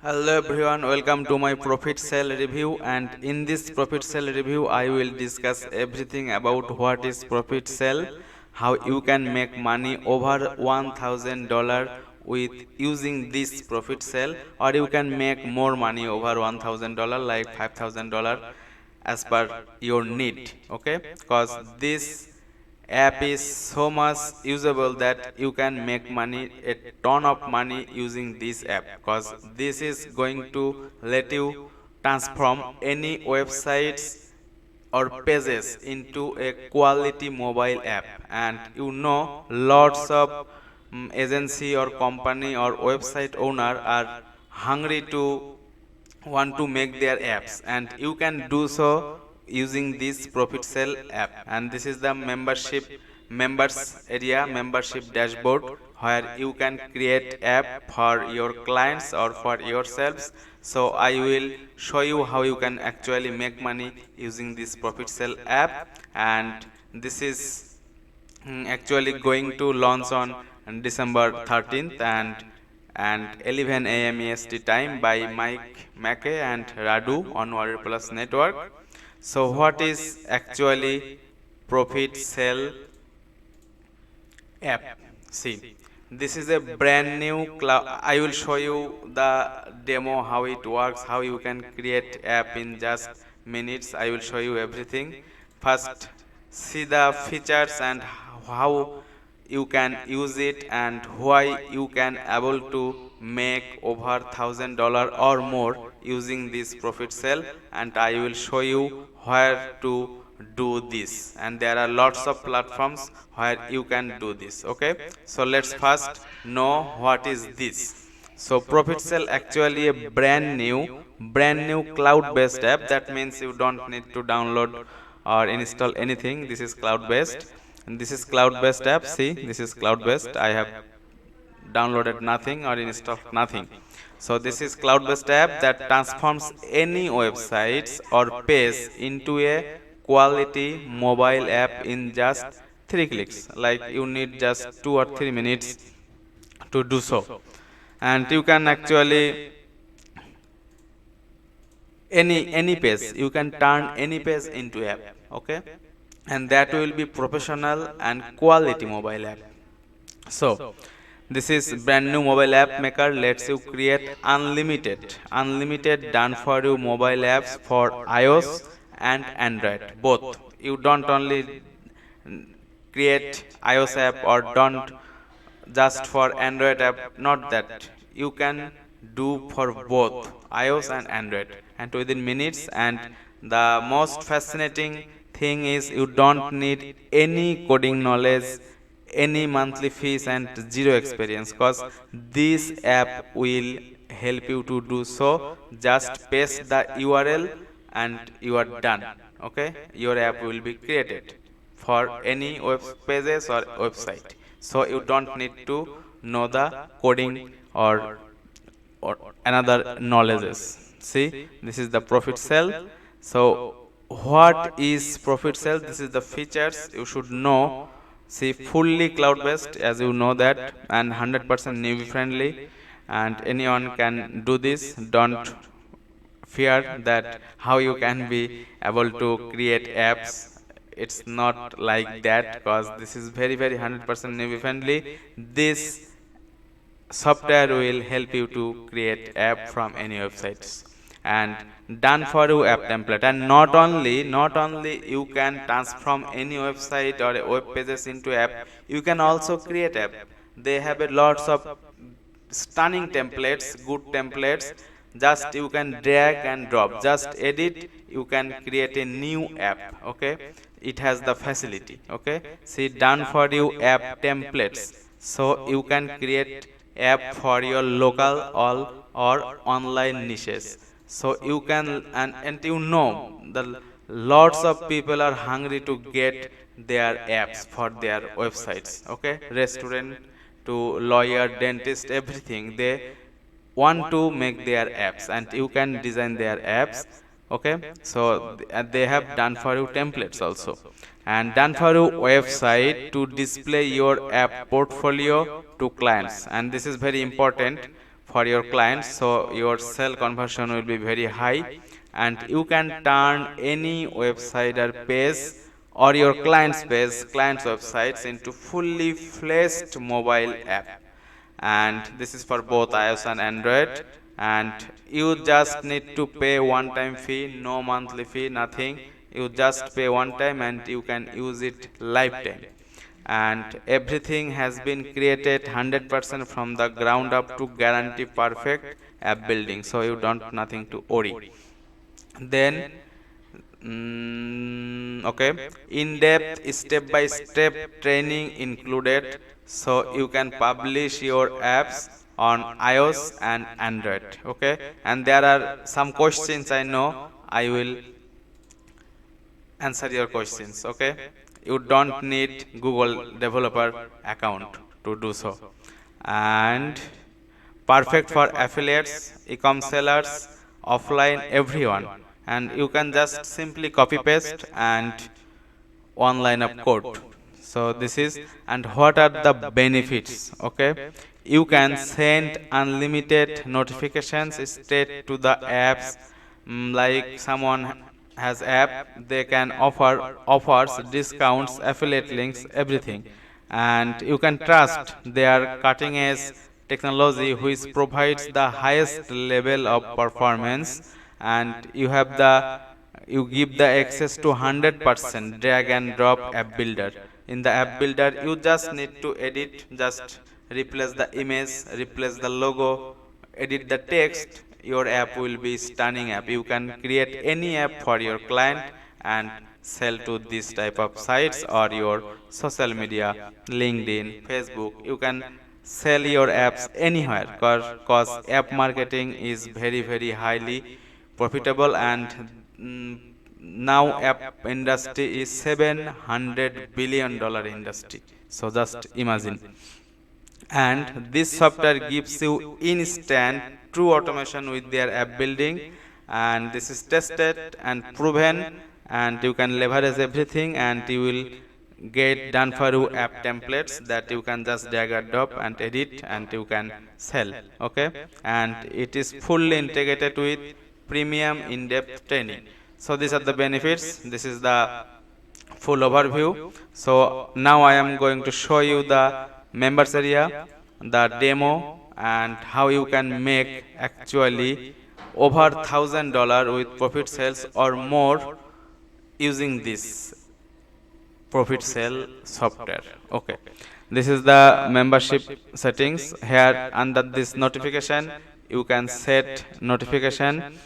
Hello everyone, welcome to my profit sale review, and in this profit sale review I will discuss everything about what is profit sale, how you can make money over $1,000 with using this profit sale, or you can make more money over $1,000 like $5,000 as per your need. Okay, because this app is so much usable that you can make money, a ton of money using this app, because this is going to let you transform any websites or pages into a quality mobile app. And lots of agency or company or website owner are hungry to want to make their apps, and you can do so using this profit sale app. And this is the members area, membership dashboard, where you can create app for your clients or for yourselves. So I will show you how you can actually make money using this profit sale app. And this is actually going to launch on December 13th and 11 a.m. EST time by Mike Mackey and Radu on Warrior Plus Network. So what is actually profit sale app? See, this is a brand new cloud. I will show you the demo, how it works, how you can create app in just minutes. I will show you everything. First, see the features and how you can use it, and why you can able to make over $1,000 or more using this profit sale. And I will show you where to do this, and there are lots of platforms where you can do this. Okay, so let's first know what is this. So profit sale actually a brand new cloud based app. That means you don't need to download or install anything. This is cloud based, and this is cloud based app. See, this is cloud based. I have downloaded nothing or installed nothing. So this is cloud based app that transforms any websites or page into a quality mobile app in just 3 clicks. Like, you need just 2 or 3 minutes to do so. And you can actually any page, you can turn any page into app. Okay, and that will be professional and quality mobile app. So this is brand new mobile app maker lets you create unlimited done for you mobile apps for iOS and Android both. You don't only create iOS app or don't just for Android app, not that. You can do for both iOS and Android, and within minutes. And the most fascinating thing is you don't need any coding knowledge, any monthly fees, and zero experience, because this app will help you to do so. Just paste the URL and you are done. Okay, your app will be created for any web pages or website. So you don't need to know the coding or another knowledges. See, this is the profit cell. So what is profit cell? This is the features you should know. See, fully cloud based, as you know that, and 100% newbie friendly, and anyone can do this. Don't fear that how you can be able to create apps. It's not like that, because this is very 100% newbie friendly. This software will help you to create app from any websites, and done for you app template. And not only you can transform any website or a web pages into app, you can also create app. They have a lots of stunning templates, good templates. Just you can drag and drop, just edit, you can create a new app. Okay, it has the facility. Okay, see, done for you app templates. So you can create app for your local all or online niches. So you can, and the lots of people are hungry to get their apps for their websites. Okay, restaurant to lawyer, dentist, everything, they want to make their apps, and you can design their apps. Okay, so they have done for you templates also, and done for you website to display your app portfolio to clients. And this is very important for your clients, so your sale conversion will be very high, and you can turn any website or page or your clients websites into fully fledged mobile app. And this is for both iOS and Android, and you just need to pay one time fee, no monthly fee, nothing. You just pay one time and you can use it lifetime, and everything has been created 100% from the ground up to guarantee perfect app building, so you don't nothing to worry. Then okay, in-depth step-by-step training included, so you can publish your apps on iOS and Android. Okay, and there are some questions I know. I will answer your questions. Okay, you don't need Google developer account to do so, and perfect for affiliates, e-com sellers, offline, everyone. And you can just simply copy paste and one line of code. So this is, and what are the benefits? Okay, you can send unlimited notifications straight to the apps. Like someone has app, they can offer offers, discounts, affiliate links, everything. And you can trust their cutting edge technology which provides the highest level of performance. And you give the access to 100% drag and drop app builder. In the app builder, you just need to edit, just replace the image, replace the logo, edit the text. Your app will be stunning app. You can create any app for your client and sell to this type of sites or your social media, LinkedIn, Facebook. You can sell your apps anywhere, because app marketing is very highly profitable. And now app industry is $700 billion industry, so just imagine. And this software gives you instant true automation with their app building, and this is tested and proven, and you can leverage everything, and you will get done for you app templates that you can just drag and drop and edit and you can sell. Okay, and it is fully integrated with premium in-depth training. So these are the benefits. This is the full overview. So now I am going to show you the members area, the demo, and how you can make actually over $1,000 with profit sales or more using this profit sale software. Okay, this is the membership settings. Here under this notification, you can set notification.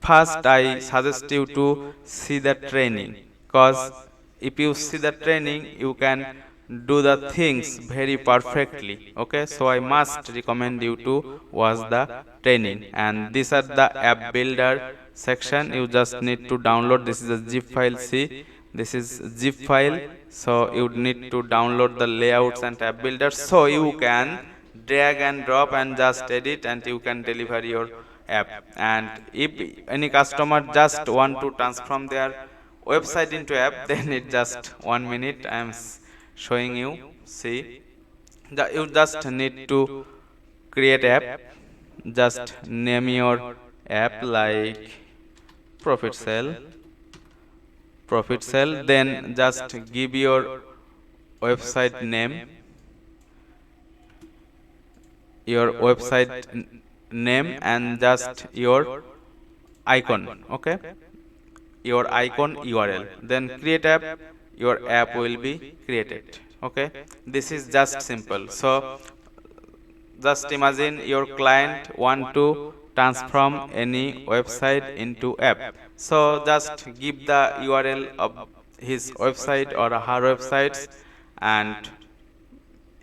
First I suggest you to see the training, because if you see the training you can do the things very perfectly. Okay, so I must recommend you to watch the training. And these are the app builder section. You just need to download. This is a zip file. See, this is zip file, so you need to download the layouts and app builder, so you can drag and drop and just edit and you can deliver your app. And if any customer just want to transform their website into app, then it just 1 minute I am showing you. See, you just need to create app, just name your app like profit cell, then just give your website name, and just your icon. Okay, your icon URL, then create app. Your app will be created. Okay, this is just simple. So just imagine your client want to transform any website into app, so just give the URL of his website or her websites, and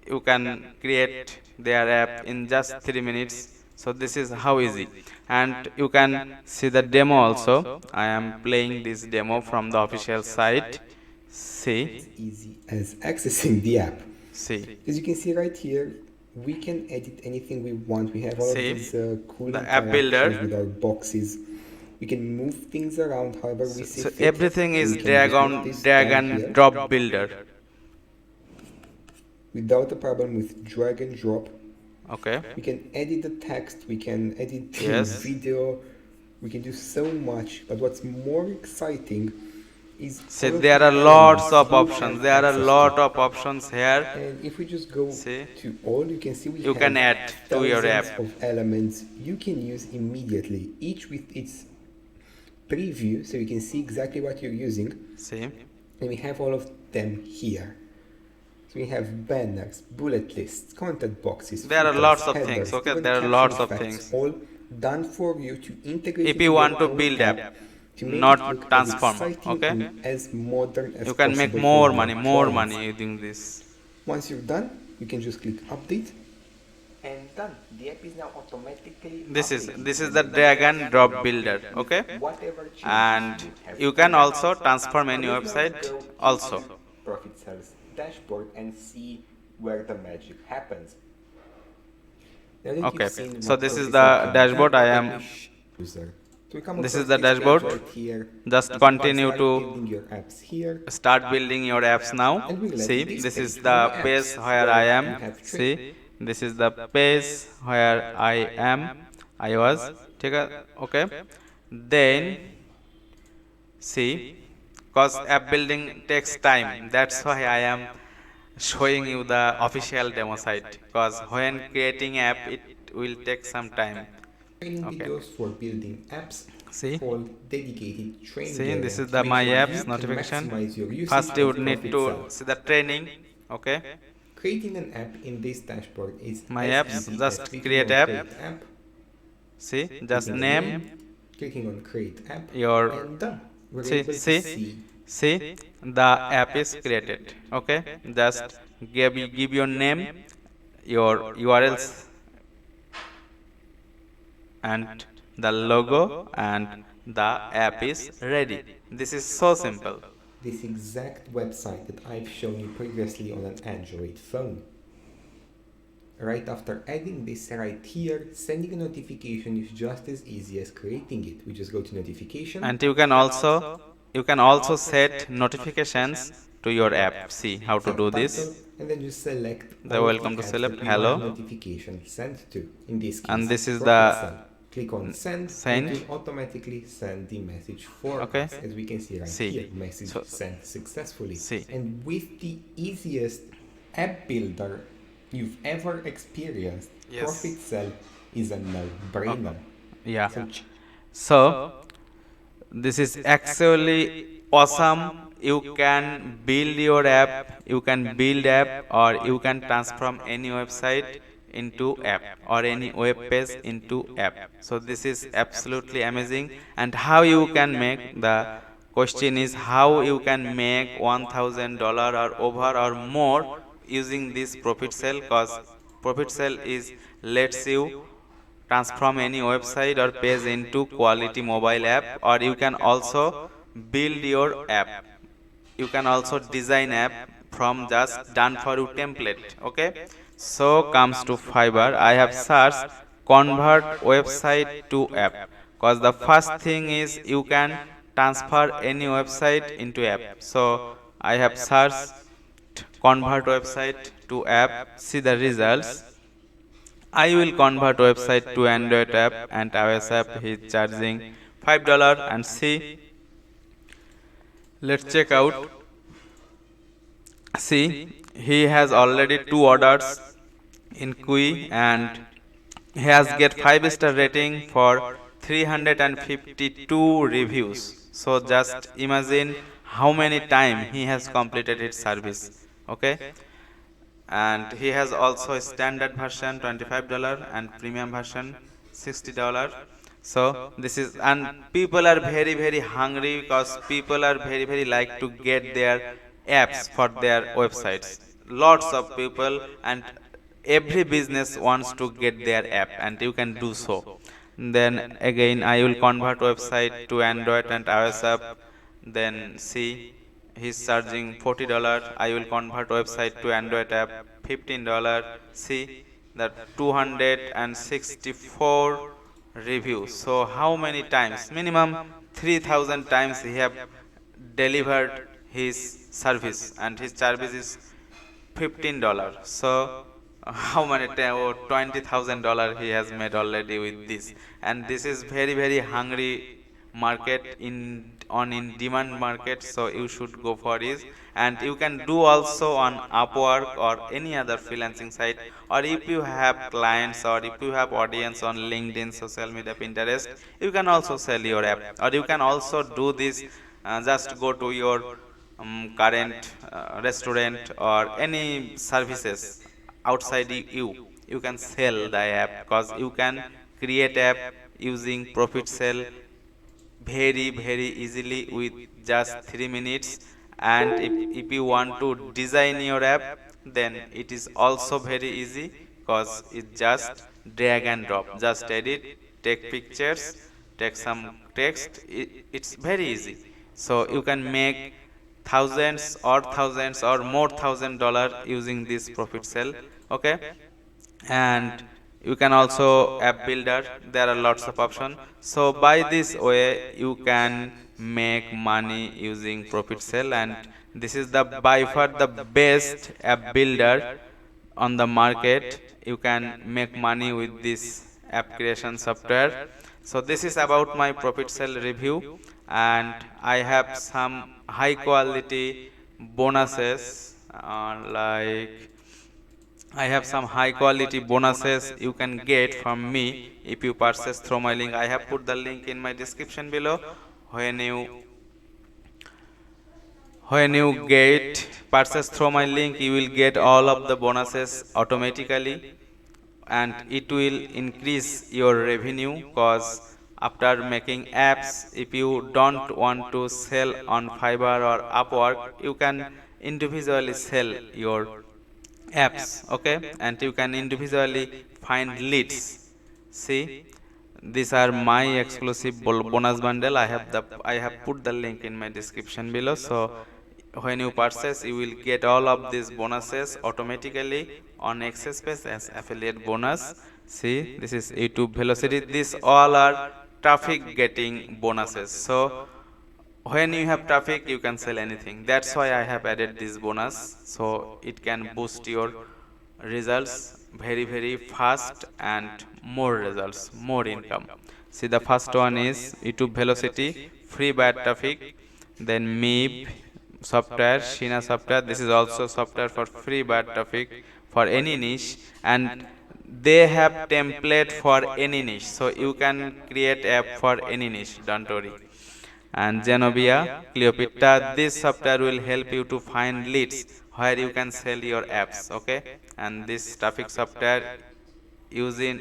you can create their app in just 3 minutes. So this is how easy. And you can see the demo also. I am playing this demo from the official site. See, easy as accessing the app. see, As you can see right here, we can edit anything we want. We have all of see these cool the app builder. interactions with our boxes. We can move things around however we see So fit. everything is We can just put this drag down and here drop builder. without a problem with drag and drop. Okay. We can edit the text, we can edit the Yes. video, we can do so much. But what's more exciting is See, all of there the are lots elements of you options. have There are access to. lot of options here. And if we just go See, to all, you can see we you can have add to your thousands app. of elements you can use immediately, each with its preview, so you can see exactly what you're using. See, And we have all of them here. So we have banners, bullet lists, content boxes, there are footers, lots of things. headers, Okay, even there are caption lots of effects, things. all done for you to integrate If into you your want to own build app app, to make it look not as transform. exciting Okay, and as modern as you can make possible more for your more clients. money using this. Once you're done, you can just click update. And done. The app is now automatically This is updated. the drag and drop builder. With Okay, whatever changes and you have you can done. also transform any Let's now website go to also. Profit Cell's dashboard and see where the magic happens. Now that Okay, you've seen so what this is Profit the Cell can dashboard. do, I let am me user. So we come This is across the this page dashboard. right here. Just You can continue start to building your apps here. start building your apps now. And we'll let See, this this page is for the my page apps, where I am. you have See, this is the page where I am. I was. Okay. Then see, cause app building takes time. That's why I am showing you the official demo site. Cause when creating app, it will take some time. Training Okay. videos for building apps See. for dedicated training See, area this is to the make my sure apps you can notification. maximize your usage First you of need Profit to Cell. see the training. Okay. Creating an app in this dashboard is My as apps, easy just as clicking create on app. create app, See, just clicking on name clicking on create app, your. and done. We're See, able to see, see see, the app is created. Okay, just give your name, your URLs, and the logo, and the app is ready. This is so simple. this exact website that I've shown you previously on an Android phone. Right after adding this right here, sending a notification is just as easy as creating it. We just go to notification. And you can also set notifications to your app. See how to do this. Subtitle, and then you select The all welcome the to apps select that you hello. want notification sent to. In this case, And this is Profit the Cell. Click on send, send. and it will automatically send the message for Okay. us, as we can see right See. here. Message So- sent successfully. See. And with the easiest app builder you've ever experienced, Yes. Profit Cell is a no-brainer. Yeah. So So this is actually awesome. You can build your app, you can build app, or you can transform any website into app, or any web page into app. So this is absolutely amazing. And how you can make, the question is how you can make $1,000 or over or more using this Profit Cell, cause Profit Cell is lets you transform any website or page into quality mobile app, or you can also build your app. You can also design app from just done for you template. Okay, so comes to Fiverr. I have searched convert website to app, cause the first thing is you can transfer any website into app. So I have searched convert website to app. See the results. I will convert website to Android app, and iOS app is charging $5. And see, let's check out. See, he has already 2 orders in queue, and he has get 5-star rating for 352 reviews. So just imagine how many time he has completed his service. Okay, and he has also a standard version $25 and premium version $60. So this is, and people are very hungry, because people are very like to get their apps for their websites. Lots of people, and every business wants to get their app, and you can do so. Then again I will convert website to Android and iOS app. Then see, he's charging $40. I will convert website to Android app, $15. See the 264 reviews. So how many times? Minimum 3,000 times he have delivered his service, and his service is $15. So how many $20,000 he has made already with this. And this is very hungry market, in demand market, so you should go for this. And you can do also on Upwork or any other freelancing site, or if you have clients or if you have audience on LinkedIn, social media, Pinterest, you can also sell your app. Or you can also do this, just go to your current restaurant or any services outside you can sell the app, because you can create app using Profit Cell very easily with just 3 minutes. And if you want to design your app, then it is also very easy, because it's just drag and drop, just edit, take pictures, take some text, it's very easy. So you can make thousands or more $1,000 using this Profit Cell. Okay. And you can also app builder, there are lots of options. So by this way you can make money using Profit Cell. And this is the by far the best app builder on the market. You can make money with this app creation software. So this is about my Profit Cell review, and I have some high quality bonuses, like I have some high quality bonuses you can get from me if you purchase through my link. I have put the link in my description below. When you get purchase through my link, you will get all of the bonuses automatically, and it will increase your revenue. Because after making apps, if you don't want to sell on Fiverr or Upwork, you can individually sell your apps. Okay. And you can individually find leads. See, these are my exclusive bonus bundle. I have put the link in my description below. So when you purchase, you will get all of these bonuses automatically on AccessSpace as affiliate bonus. See, this is YouTube Velocity. These all are traffic getting bonuses. So when you have traffic, you can sell anything. That's why I have added this bonus, so it can boost your results very fast, and more results, more income. See, the first one is YouTube Velocity, free bad traffic. Then Meep software, Shina software, this is also software for free bad traffic for any niche. And they have template for any niche, so you can create app for any niche, don't worry. And Zenobia, Cleopatra, this software will help you to find leads where you can sell your apps. Okay. And this traffic software used in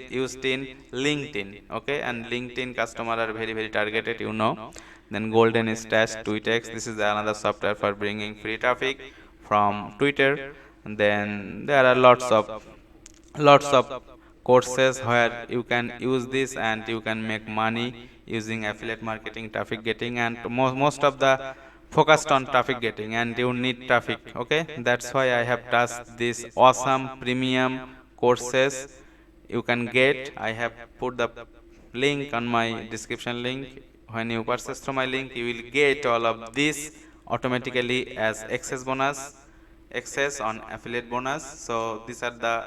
LinkedIn. Okay. And LinkedIn customer are very targeted, you know. Then Golden Stash, Tweetex, this is another software for bringing free traffic from Twitter. And then there are lots of courses where you can use this and you can make money using affiliate marketing, traffic getting. And most of the focused on traffic getting, and you need traffic. Okay, that's why I have touched this awesome premium courses you can get. I have put the link on my description link. When you purchase through my link, you will get all of this automatically as access on affiliate bonus. So these are the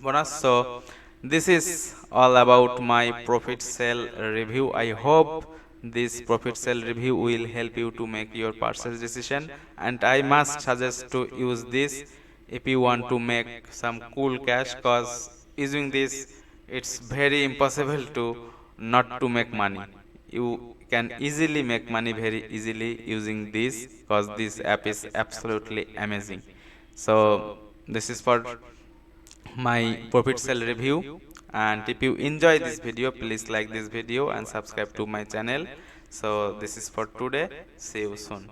bonus. So this is all about my Profit Cell review. I hope this Profit Cell review will help you to make your purchase decision, and I must suggest to use this if you want to make some cool cash, cause using this it's very impossible to not to make money. You can easily make money very easily using this, because this app is absolutely amazing. So this is for my Profit Cell review. And if you enjoy this video, please like this video and subscribe to my channel. So this is for today. See you soon.